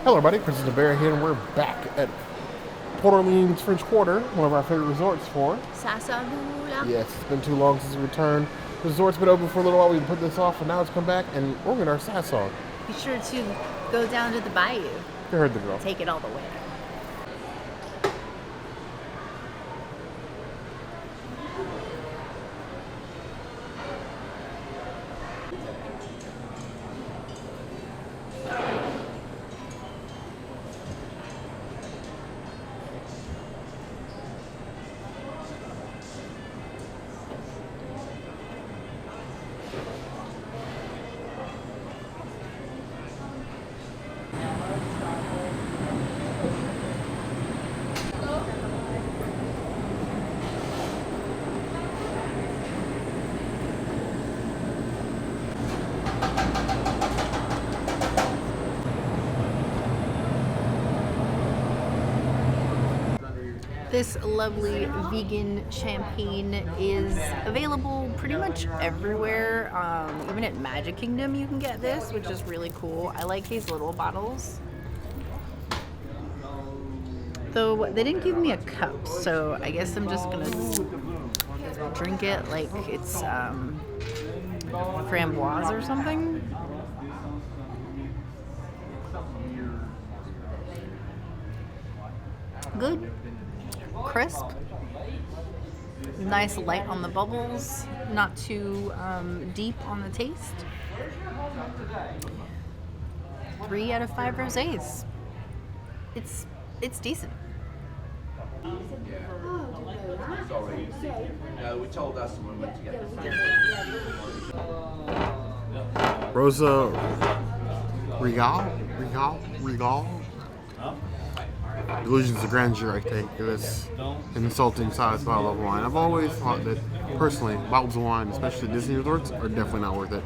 Hello everybody, Chris is the Bear here, and we're back at Port Orleans French Quarter, one of our favorite resorts for Sassagoula. Yes, it's been too long since we returned. The resort's been open for a little while, we put this off, and now it's come back, and we're going to our Sassagoula. Be sure to go down to the bayou. You heard the girl. Take it all the way. This lovely vegan champagne is available pretty much everywhere. Even at Magic Kingdom you can get this, which is really cool. I like these little bottles. Though they didn't give me a cup, so I guess I'm just gonna drink it like it's framboise or something. Good. Crisp, nice light on the bubbles, not too deep on the taste. 3 out of 5 rosés. It's decent. We told us when we went together. Rosa Regali? Delusions of Grandeur, I think. It is an insulting size bottle of wine. I've always thought that, personally, bottles of wine, especially Disney resorts, are definitely not worth it.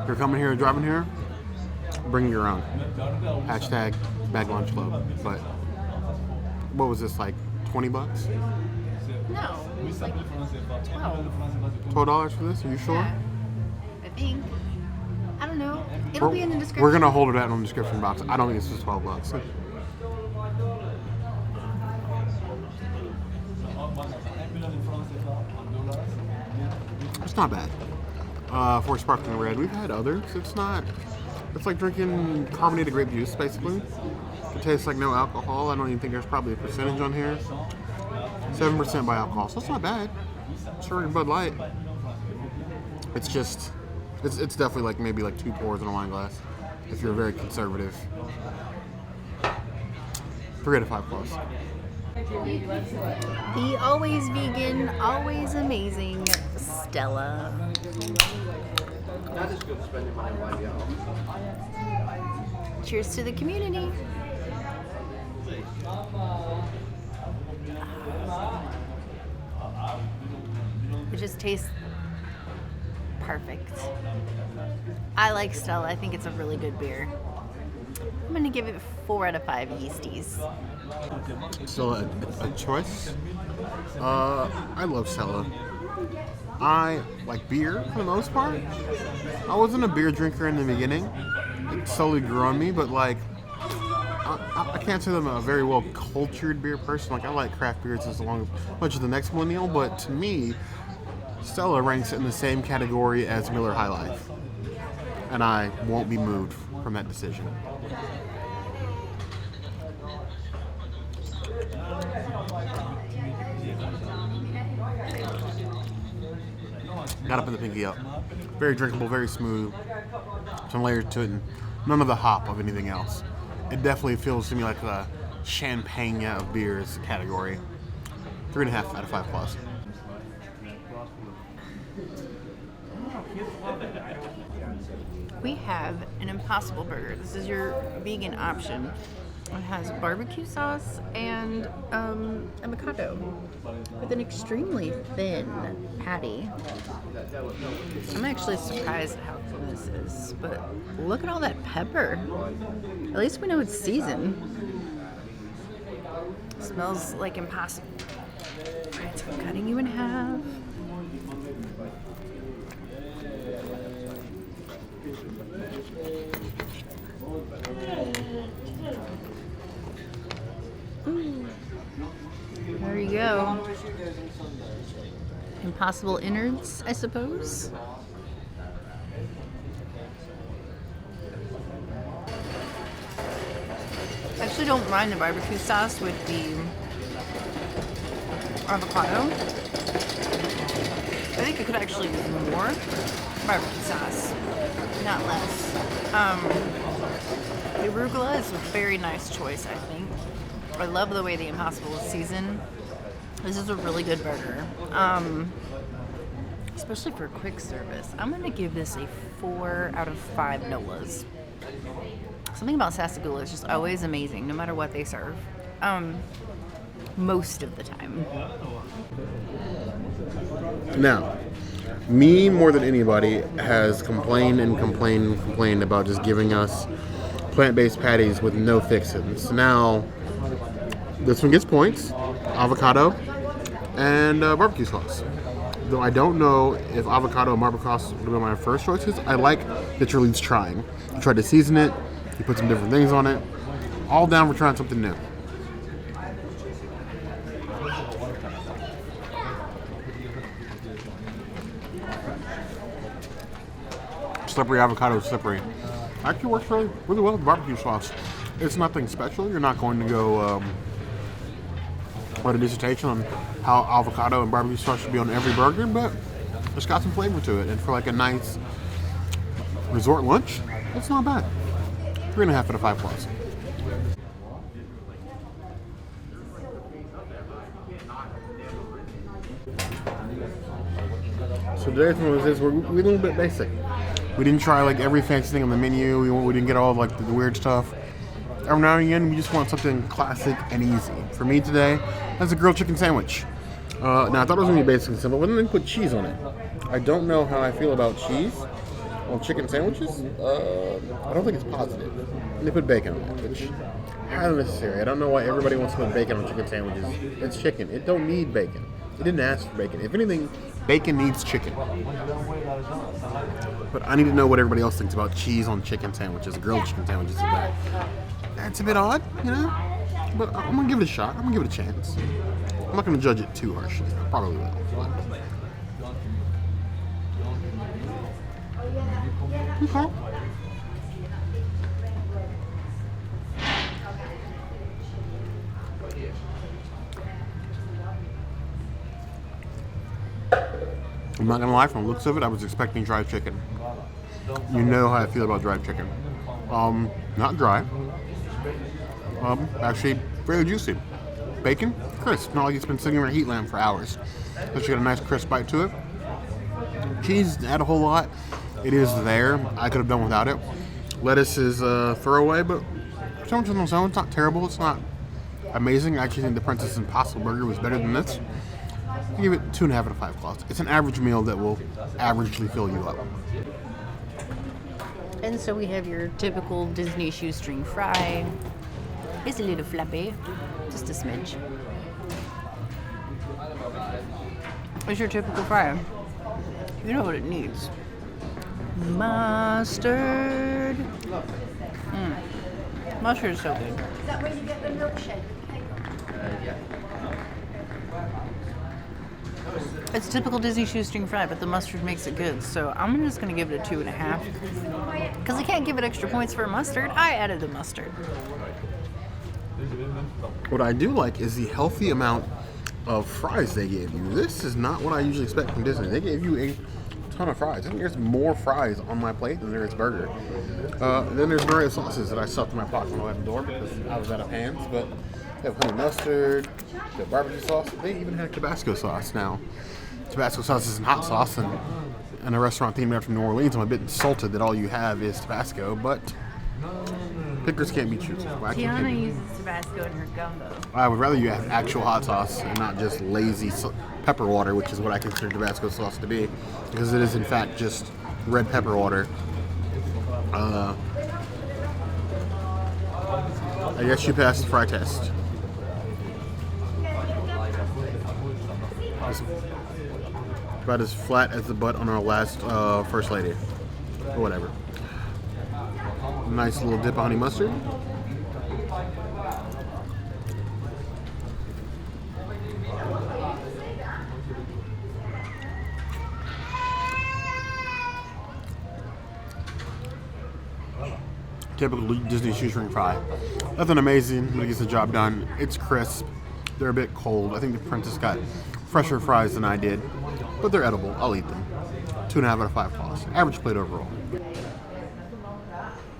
If you're coming here, driving here, bring your own. Hashtag bag lunch club. But what was this, like 20 bucks? No, it's like 12. $12 for this? Are you sure? Yeah, I think. I don't know. It'll be in the description. We're gonna hold it out in the description box. I don't think this was 12 bucks. It's not bad. For sparkling red, we've had others. It's like drinking carbonated grape juice, basically. It tastes like no alcohol. I don't even think there's probably a percentage on here. 7% by alcohol, so it's not bad. Sure, Bud Light. It's definitely like maybe like 2 pours in a wine glass if you're very conservative. 3 out of 5 plus. The always vegan, always amazing Stella. Not as good spending money on y'all. Cheers to the community. It just tastes perfect. I like Stella. I think it's a really good beer. I'm going to give it 4 out of 5 yeasties. Still a choice. I love Stella. I like beer for the most part. I wasn't a beer drinker in the beginning. It slowly grew on me, but like, I can't say that I'm a very well cultured beer person. Like, I like craft beers as much as the next millennial, but to me, Stella ranks in the same category as Miller High Life, and I won't be moved from that decision. Gotta put the pinky up. Very drinkable, very smooth. Some layers to it, and none of the hop of anything else. It definitely feels to me like the champagne of beers category. 3.5 out of 5 plus. We have an Impossible Burger. This is your vegan option. It has barbecue sauce and avocado with an extremely thin patty. I'm actually surprised at how thin this is, but look at all that pepper. At least we know it's seasoned. It smells like Impossible. Alright, so I'm cutting you in half. you go. Impossible innards, I suppose. I actually don't mind the barbecue sauce with the avocado. I think it could actually use more barbecue sauce, not less. The arugula is a very nice choice, I think. I love the way the Impossible is seasoned. This is a really good burger, especially for quick service. I'm going to give this a 4 out of 5 NOLAs. Something about Sassagoula is just always amazing, no matter what they serve. Most of the time. Now, me more than anybody has complained about just giving us plant-based patties with no fixins. Now, this one gets points, avocado, and barbecue sauce. Though I don't know if avocado and barbecue sauce would be my first choices, I like that you're at least trying. You tried to season it, you put some different things on it. All down for trying something new. Slippery avocado, slippery. Actually works really well with barbecue sauce. It's nothing special. You're not going to go write a dissertation on how avocado and barbecue sauce should be on every burger, but it's got some flavor to it. And for like a nice resort lunch, it's not bad. 3.5 out of 5 plus. So today's one was this. We're a little bit basic. We didn't try like every fancy thing on the menu. We didn't get all like the weird stuff. Every now and again, we just want something classic and easy. For me today, that's a grilled chicken sandwich. Now I thought it was gonna be basic and simple, but then they put cheese on it. I don't know how I feel about cheese on chicken sandwiches. I don't think it's positive. And they put bacon on it, which is highly necessary. I don't know why everybody wants to put bacon on chicken sandwiches. It's chicken. It don't need bacon. It didn't ask for bacon. If anything, bacon needs chicken. But I need to know what everybody else thinks about cheese on chicken sandwiches, grilled chicken sandwiches. That's a bit odd, you know? But I'm going to give it a shot. I'm going to give it a chance. I'm not going to judge it too harshly. I probably will. Okay. I'm not gonna lie, from the looks of it, I was expecting dried chicken. You know how I feel about dried chicken. Not dry. Actually fairly juicy. Bacon, crisp. Not like it's been sitting in a heat lamp for hours. But you got a nice crisp bite to it. Cheese, add a whole lot. It is there. I could have done without it. Lettuce is throwaway, but sandwich on its own, it's not terrible. It's not amazing. I actually think the Princess Impossible Burger was better than this. I give it 2.5 out of 5 claws. It's an average meal that will averagely fill you up. And so we have your typical Disney shoestring fry. It's a little fluffy, just a smidge. What's your typical fry? You know what it needs. Mustard. Mustard is so good. Is that where you get the milkshake? It's typical Disney shoestring fry, but the mustard makes it good. So I'm just going to give it a 2.5. Because I can't give it extra points for mustard. I added the mustard. What I do like is the healthy amount of fries they gave you. This is not what I usually expect from Disney. They gave you a ton of fries. I think there's more fries on my plate than there is burger. Then there's various sauces that I stuffed in my pocket when I left the door because I was out of hands. But they have honey mustard, they have barbecue sauce. They even have Tabasco sauce now. Tabasco sauce isn't hot sauce, and in a restaurant themed after New Orleans, I'm a bit insulted that all you have is Tabasco, but pickers can't be choosers. Tiana uses Tabasco in her gumbo. I would rather you have actual hot sauce and not just lazy pepper water, which is what I consider Tabasco sauce to be, because it is in fact just red pepper water. I guess you passed the fry test. It's about as flat as the butt on our last First Lady. Or whatever. Nice little dip of honey mustard. typical Disney shoestring fry. Nothing amazing, but it gets the job done. It's crisp. They're a bit cold. I think the Princess got fresher fries than I did, but they're edible. I'll eat them. 2.5 out of 5 claws. Average plate overall.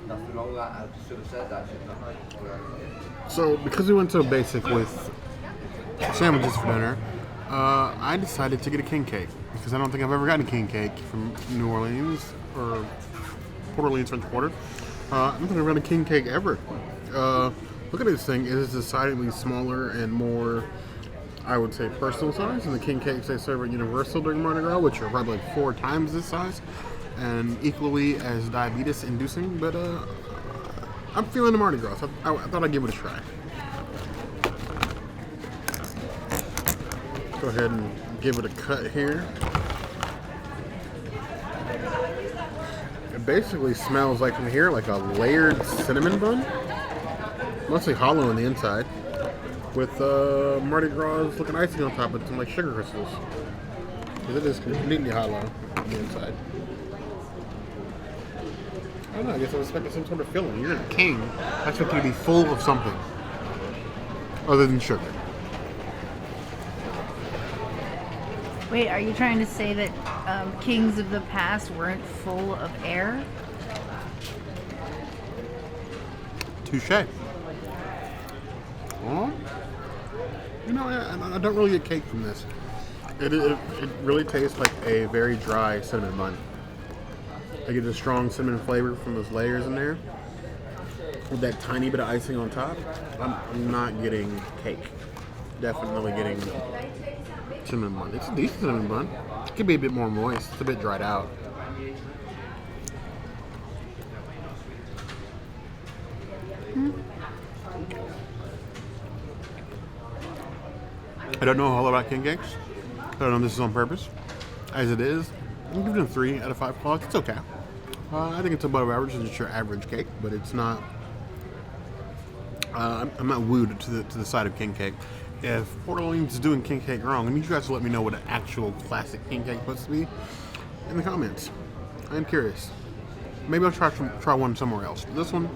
Nothing wrong with that. I should have said that, shouldn't I? So, because we went so basic with sandwiches for dinner, I decided to get a king cake because I don't think I've ever gotten a king cake from New Orleans or Port Orleans, French Quarter. I don't think I've gotten a king cake ever. Look at this thing. It is decidedly smaller and more, I would say, personal size than the king cakes they serve at Universal during Mardi Gras, which are probably like 4 times this size and equally as diabetes inducing. But I'm feeling the Mardi Gras, so I thought I'd give it a try. Go ahead and give it a cut here. It basically smells like from here like a layered cinnamon bun. Mostly hollow on the inside, with Mardi Gras looking icing on top and some like sugar crystals. Because it is completely hollow on the inside. I don't know, I guess I was expecting some sort of filling. You're a king. I expect you to be full of something other than sugar. Wait, are you trying to say that kings of the past weren't full of air? Touche. Well, you know, I don't really get cake from this. It really tastes like a very dry cinnamon bun. I get a strong cinnamon flavor from those layers in there, with that tiny bit of icing on top. I'm not getting cake. Definitely getting cinnamon bun. It's a decent cinnamon bun. It could be a bit more moist. It's a bit dried out. I don't know a whole lot about king cakes. I don't know if this is on purpose. As it is, I'm giving it a 3 out of 5 claws. It's okay. I think it's above average. It's just your average cake, but it's not. I'm not wooed to the side of king cake. If Port Orleans is doing king cake wrong, I need you guys to let me know what an actual classic king cake is supposed to be in the comments. I'm curious. Maybe I'll try one somewhere else. This one,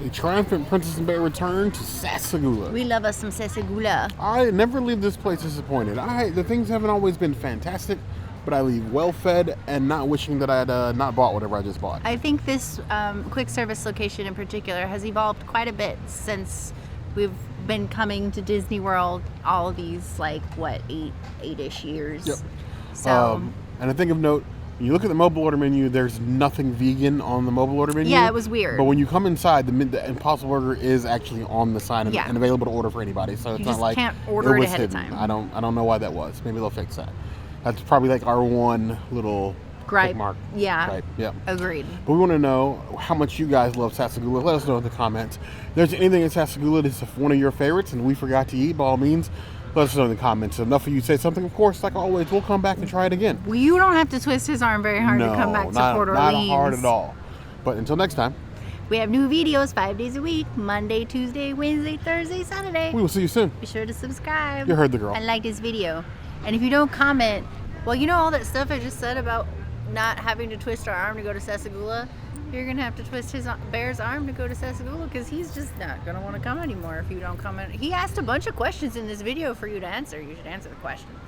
A triumphant Princess and Bear return to Sassagoula. We love us some Sassagoula. I never leave this place disappointed. The things haven't always been fantastic, but I leave well fed and not wishing that I had not bought whatever I just bought. I think this quick service location in particular has evolved quite a bit since we've been coming to Disney World all of these, like, what, eight-ish years. Yep. So, and a thing of note, when you look at the mobile order menu, there's nothing vegan on the mobile order menu. yeah, it was weird. But when you come inside, the Impossible Burger is actually on the side and, Yeah. and available to order for anybody. So it's You not just like can't order it was ahead of hidden. time. I don't know why that was. Maybe they'll fix that. That's probably like our one little Gripe. mark. Yeah. Gripe. Yeah. Agreed. But we want to know how much you guys love Sassagoula. Let us know in the comments. If there's anything in Sassagoula that's one of your favorites and we forgot to eat, by all means, let us know in the comments. Enough of you say something, of course, like always, we'll come back and try it again. Well, you don't have to twist his arm very hard to come back to Port Orleans. Not hard at all. But until next time, We have new videos 5 days a week, Monday, Tuesday, Wednesday, Thursday, Saturday. we will see you soon. Be sure to subscribe. You heard the girl. And like this video. And if you don't comment, well, you know all that stuff I just said about not having to twist our arm to go to Sassagoula? You're going to have to twist his bear's arm to go to Sassagoula because he's just not going to want to come anymore if you don't comment. He asked a bunch of questions in this video for you to answer. You should answer the questions.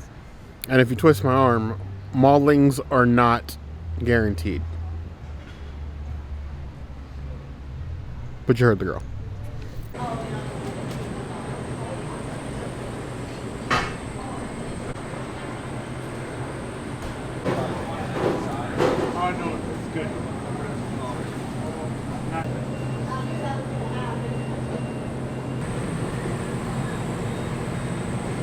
And if you twist my arm, maulings are not guaranteed. But you heard the girl. Oh no, it's good.